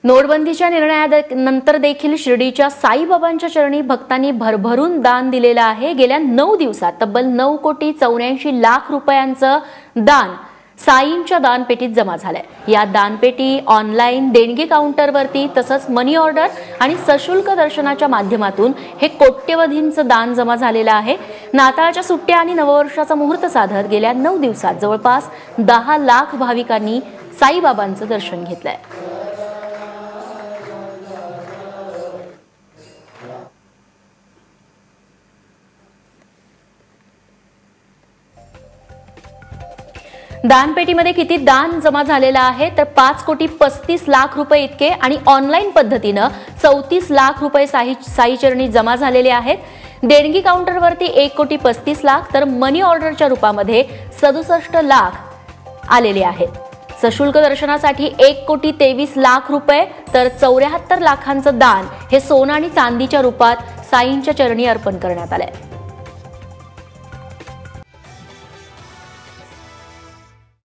नोटबंदीच्या निर्णयानंतर देखील शिर्डीच्या साईबाबांच्या चरणी भक्तांनी भरभरून दान दिलेलं आहे। गेल्या 9 दिवसात तब्बल 9,84,00,00,000 रुपयांचं दान साईंच्या दानपेटीत जमा झालंय। या दानपेटी ऑनलाईन देणगी काउंटरवरती तसंच मनी ऑर्डर आणि सशुल्क दर्शनाच्या माध्यमातून हे कोट्यवधींचं दान जमा झालेलं आहे। नाताळच्या सुट्ट्या आणि नववर्षाचा मुहूर्त साधत गेल्या 9 दिवसात जवळपास 10 लाख भाविकांनी साईबाबांचं दर्शन घेतलंय। दानपेटीमध्ये किती दान जमा झालेलं आहे तर 5,35,00,000 रुपये इतके आणि ऑनलाईन पद्धतीने 34 लाख रुपये साई चरणी जमा झालेले आहेत। देणगी काउंटरवरती 1,35,00,000 तर मनी ऑर्डरच्या रूपामध्ये 67 लाख आलेले आहेत। सशुल्क दर्शनासाठी 1,23,00,000 रुपये तर 74 लाखांचं दान हे सोनं आणि चांदीच्या रूपात साईंच्या चरणी अर्पण करण्यात आलंय।